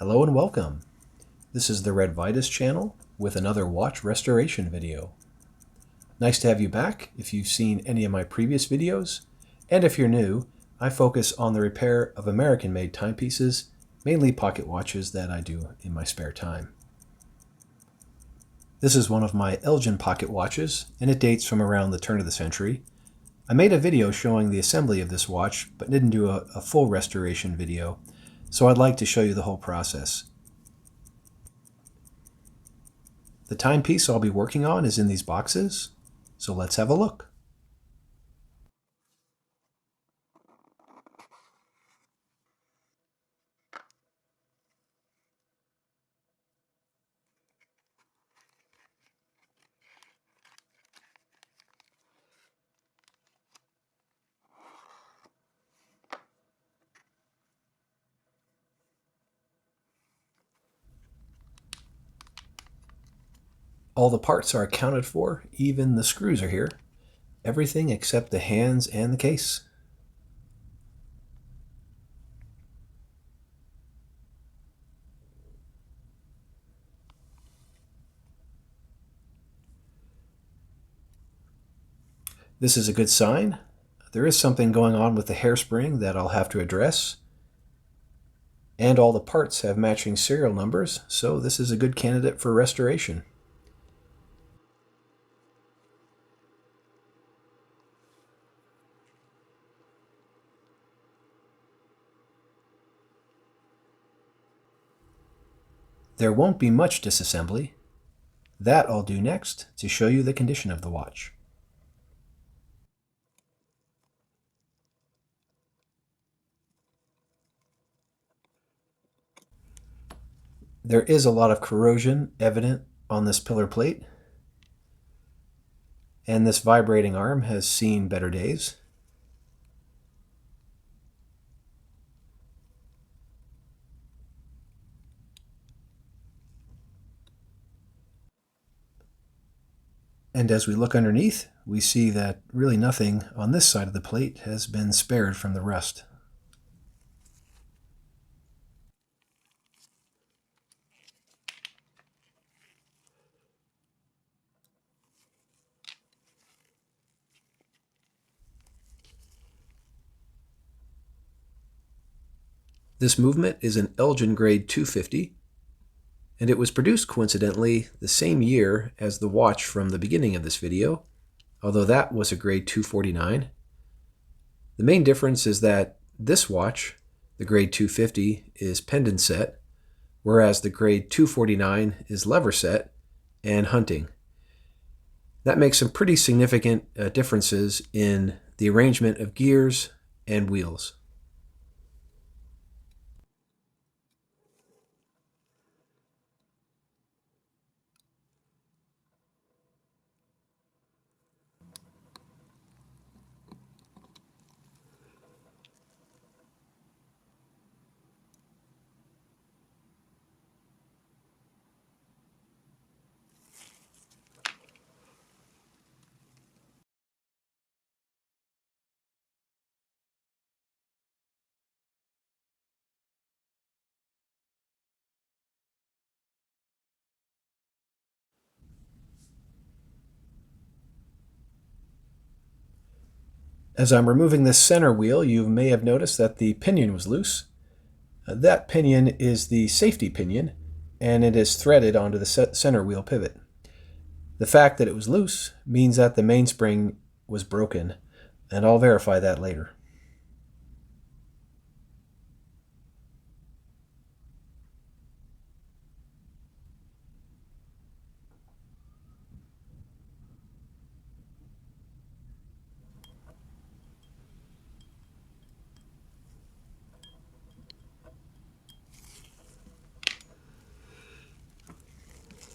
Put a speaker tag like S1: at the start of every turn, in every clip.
S1: Hello and welcome. This is the Red Vitus channel with another watch restoration video. Nice to have you back if you've seen any of my previous videos, and if you're new, I focus on the repair of American-made timepieces, mainly pocket watches that I do in my spare time. This is one of my Elgin pocket watches, and it dates from around the turn of the century. I made a video showing the assembly of this watch, but didn't do a full restoration video, so I'd like to show you the whole process. The timepiece I'll be working on is in these boxes, so let's have a look. All the parts are accounted for, even the screws are here. Everything except the hands and the case. This is a good sign. There is something going on with the hairspring that I'll have to address. And all the parts have matching serial numbers, so this is a good candidate for restoration. There won't be much disassembly. That I'll do next to show you the condition of the watch. There is a lot of corrosion evident on this pillar plate, and this vibrating arm has seen better days. And as we look underneath, we see that really nothing on this side of the plate has been spared from the rust. This movement is an Elgin grade 250, and it was produced coincidentally the same year as the watch from the beginning of this video, although that was a grade 249. The main difference is that this watch, the grade 250, is pendant set, whereas the grade 249 is lever set and hunting. That makes some pretty significant differences in the arrangement of gears and wheels. As I'm removing this center wheel, you may have noticed that the pinion was loose. That pinion is the safety pinion, and it is threaded onto the center wheel pivot. The fact that it was loose means that the mainspring was broken, and I'll verify that later.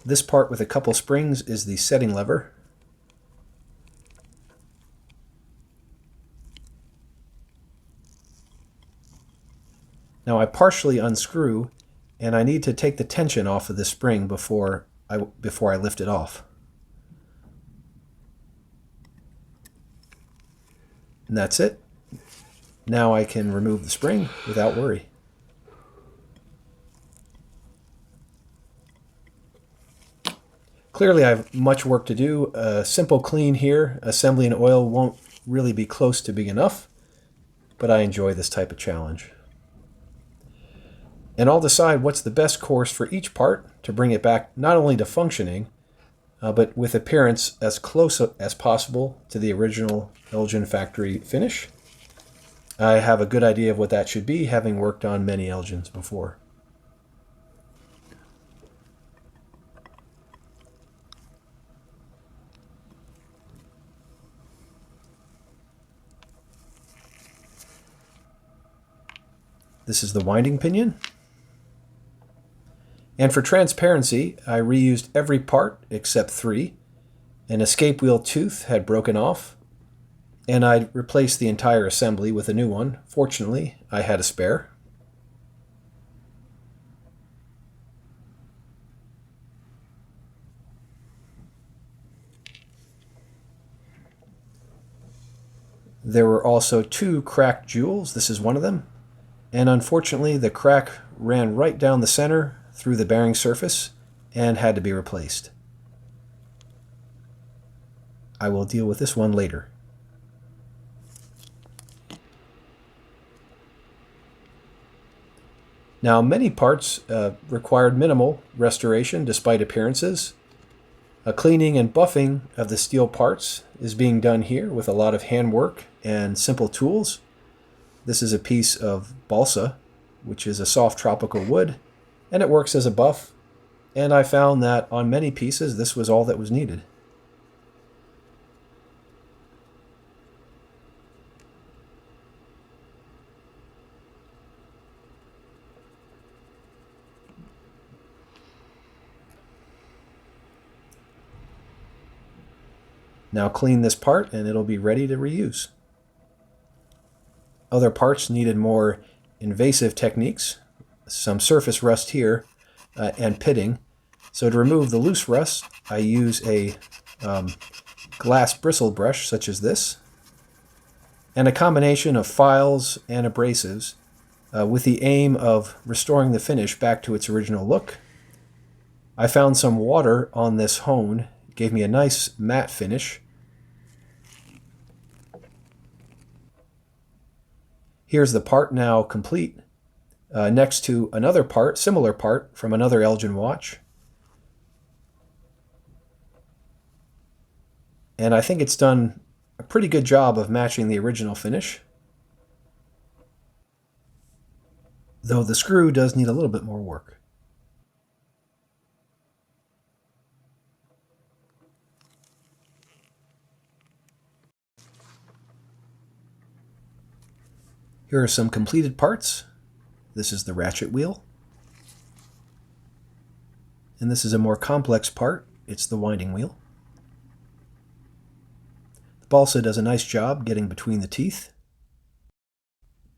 S1: This part with a couple springs is the setting lever. Now I partially unscrew, and I need to take the tension off of this spring before I lift it off. And that's it. Now I can remove the spring without worry. Clearly I have much work to do. A simple clean here, assembly and oil won't really be close to being enough, but I enjoy this type of challenge. And I'll decide what's the best course for each part to bring it back not only to functioning, but with appearance as close as possible to the original Elgin factory finish. I have a good idea of what that should be, having worked on many Elgins before. This is the winding pinion. And for transparency, I reused every part except 3. An escape wheel tooth had broken off, and I replaced the entire assembly with a new one. Fortunately, I had a spare. There were also 2 cracked jewels. This is one of them. And unfortunately, the crack ran right down the center through the bearing surface and had to be replaced. I will deal with this one later. Now, many parts required minimal restoration despite appearances. A cleaning and buffing of the steel parts is being done here with a lot of handwork and simple tools. This is a piece of balsa, which is a soft tropical wood, and it works as a buff, and I found that on many pieces this was all that was needed. Now clean this part and it'll be ready to reuse. Other parts needed more invasive techniques, some surface rust here, and pitting. So to remove the loose rust, I use a glass bristle brush such as this, and a combination of files and abrasives with the aim of restoring the finish back to its original look. I found some water on this hone. It gave me a nice matte finish. Here's the part now complete, next to another part, similar part, from another Elgin watch. And I think it's done a pretty good job of matching the original finish, though the screw does need a little bit more work. Here are some completed parts. This is the ratchet wheel. And this is a more complex part. It's the winding wheel. The balsa does a nice job getting between the teeth.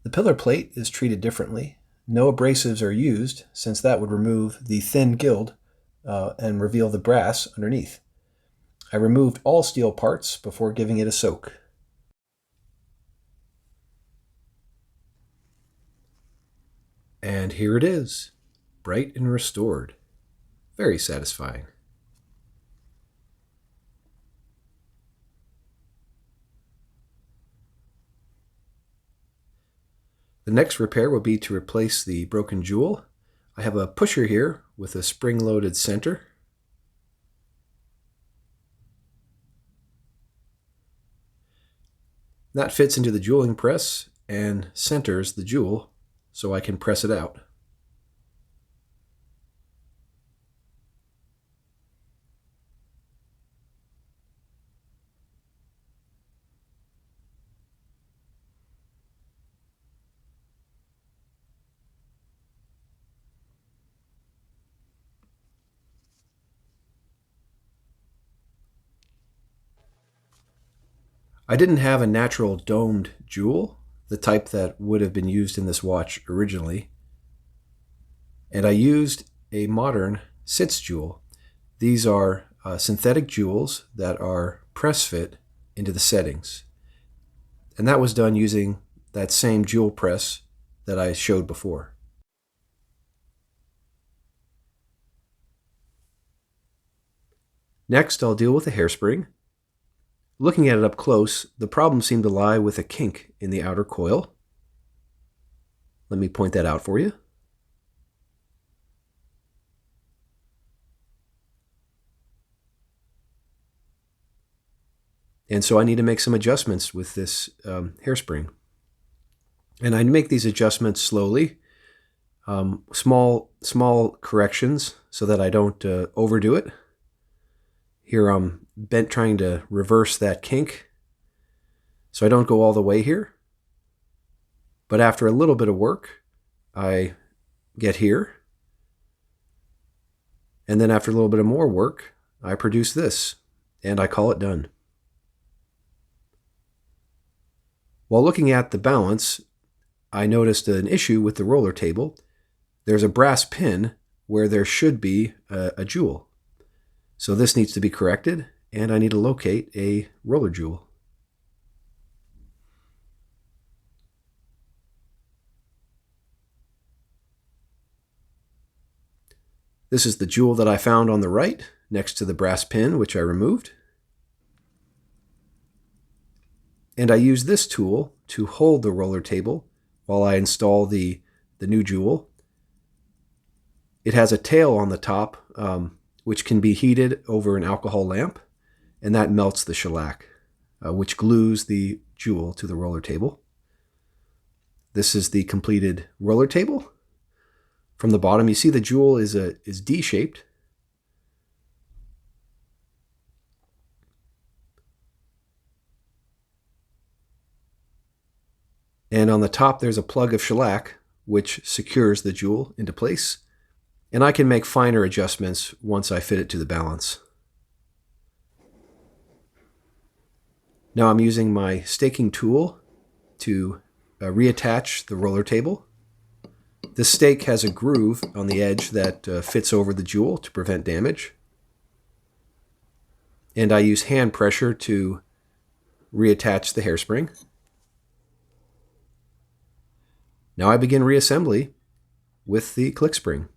S1: The pillar plate is treated differently. No abrasives are used, since that would remove the thin gild and reveal the brass underneath. I removed all steel parts before giving it a soak. And here it is, bright and restored. Very satisfying. The next repair will be to replace the broken jewel. I have a pusher here with a spring-loaded center. That fits into the jeweling press and centers the jewel so I can press it out. I didn't have a natural domed jewel, the type that would have been used in this watch originally, and I used a modern sitz jewel. These are synthetic jewels that are press fit into the settings, and that was done using that same jewel press that I showed before. Next, I'll deal with the hairspring. Looking at it up close, the problem seemed to lie with a kink in the outer coil. Let me point that out for you. And so I need to make some adjustments with this hairspring. And I make these adjustments slowly, small corrections so that I don't overdo it. Here I'm trying to reverse that kink, so I don't go all the way here. But after a little bit of work, I get here. And then after a little bit of more work, I produce this, and I call it done. While looking at the balance, I noticed an issue with the roller table. There's a brass pin where there should be a jewel. So this needs to be corrected, and I need to locate a roller jewel. This is the jewel that I found on the right, next to the brass pin, which I removed. And I use this tool to hold the roller table while I install the new jewel. It has a tail on the top, which can be heated over an alcohol lamp, and that melts the shellac, which glues the jewel to the roller table. This is the completed roller table. From the bottom, you see the jewel is D-shaped. And on the top, there's a plug of shellac, which secures the jewel into place. And I can make finer adjustments once I fit it to the balance. Now I'm using my staking tool to reattach the roller table. The stake has a groove on the edge that fits over the jewel to prevent damage. And I use hand pressure to reattach the hairspring. Now I begin reassembly with the click spring.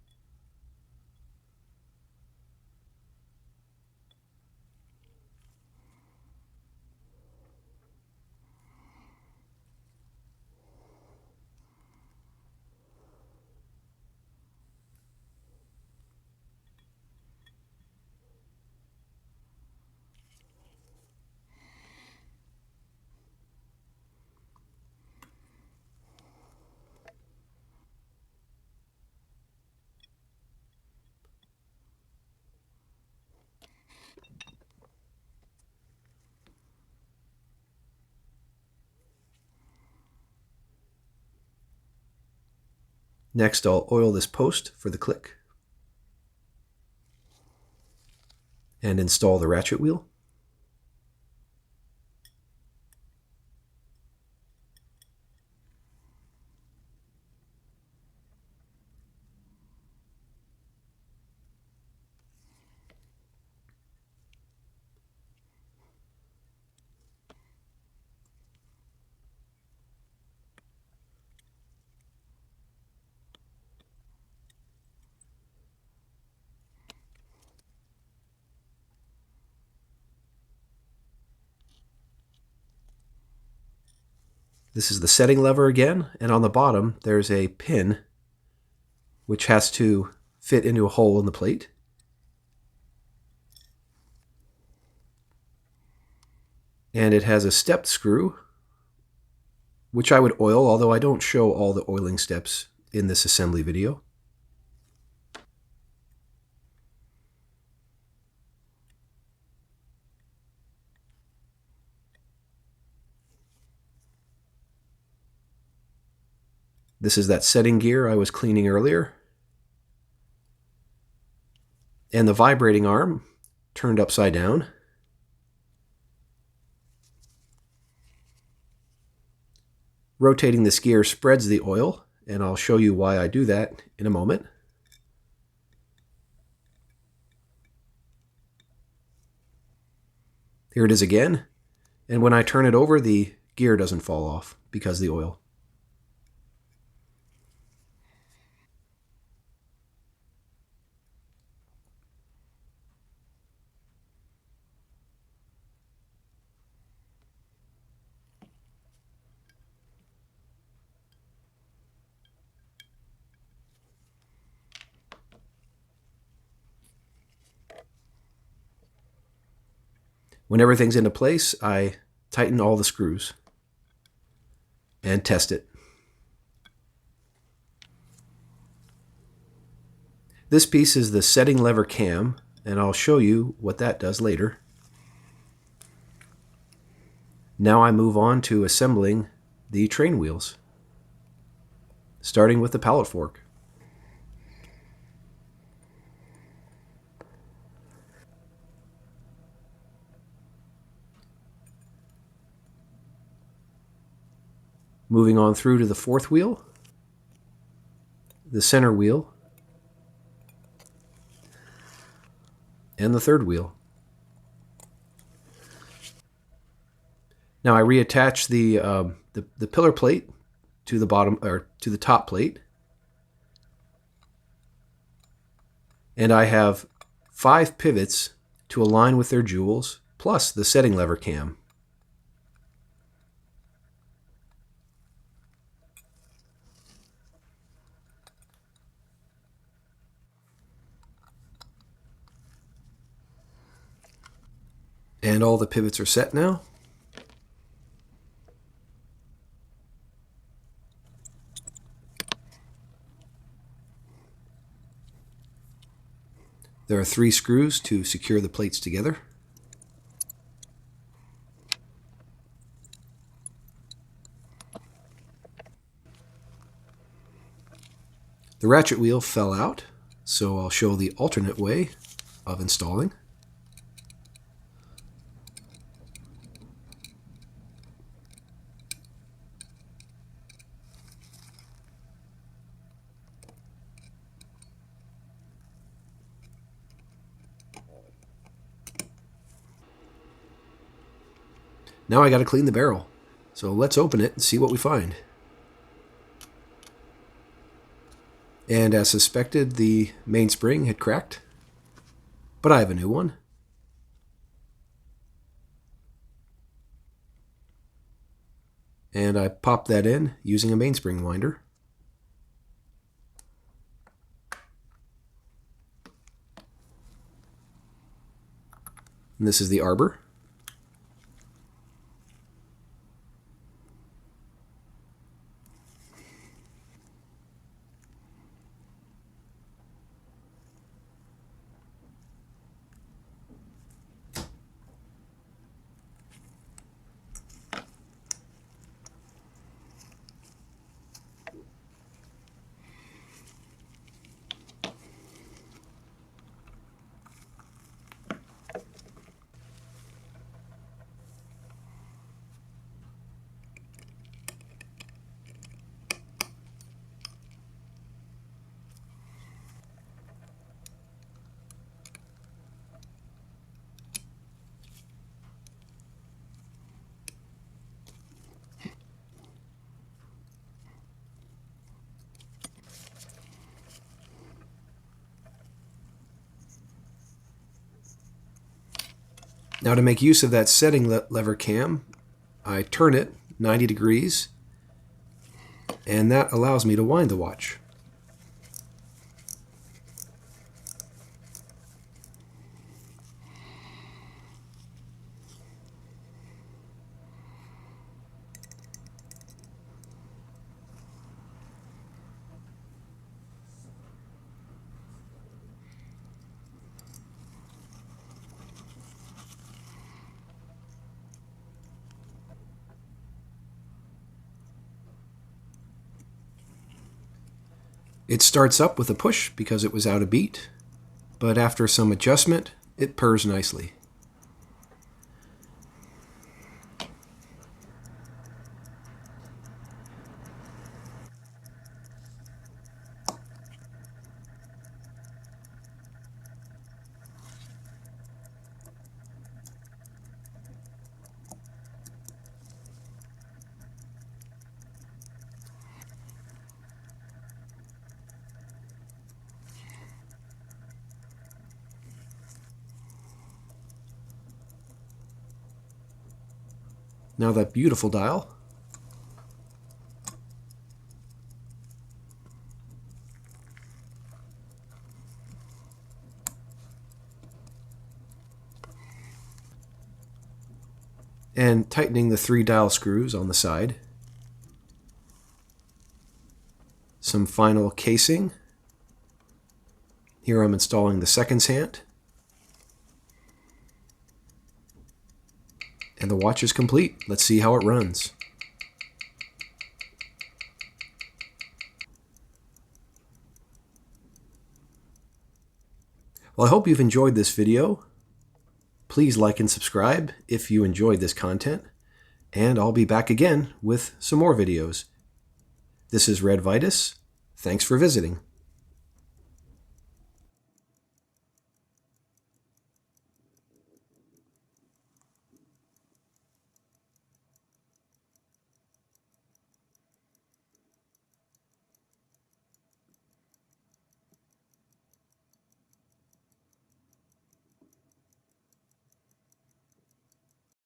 S1: Next, I'll oil this post for the click and install the ratchet wheel. This is the setting lever again, and on the bottom there's a pin which has to fit into a hole in the plate. And it has a stepped screw, which I would oil, although I don't show all the oiling steps in this assembly video. This is that setting gear I was cleaning earlier. And the vibrating arm turned upside down. Rotating this gear spreads the oil, and I'll show you why I do that in a moment. Here it is again, and when I turn it over, the gear doesn't fall off because of the oil. When everything's into place, I tighten all the screws and test it. This piece is the setting lever cam, and I'll show you what that does later. Now I move on to assembling the train wheels, starting with the pallet fork. Moving on through to the fourth wheel, the center wheel, and the third wheel. Now I reattach the pillar plate to the bottom, or to the top plate, and I have 5 pivots to align with their jewels, plus the setting lever cam. And all the pivots are set now. There are 3 screws to secure the plates together. The ratchet wheel fell out, so I'll show the alternate way of installing. Now I got to clean the barrel, so let's open it and see what we find. And as suspected, the mainspring had cracked, but I have a new one. And I popped that in using a mainspring winder. And this is the arbor. Now to make use of that setting lever cam, I turn it 90 degrees, and that allows me to wind the watch. It starts up with a push because it was out of beat, but after some adjustment, it purrs nicely. Now that beautiful dial. and tightening the 3 dial screws on the side. Some final casing. Here I'm installing the seconds hand. And the watch is complete. Let's see how it runs. Well, I hope you've enjoyed this video. Please like and subscribe if you enjoyed this content, and I'll be back again with some more videos. This is Red Vitus. Thanks for visiting.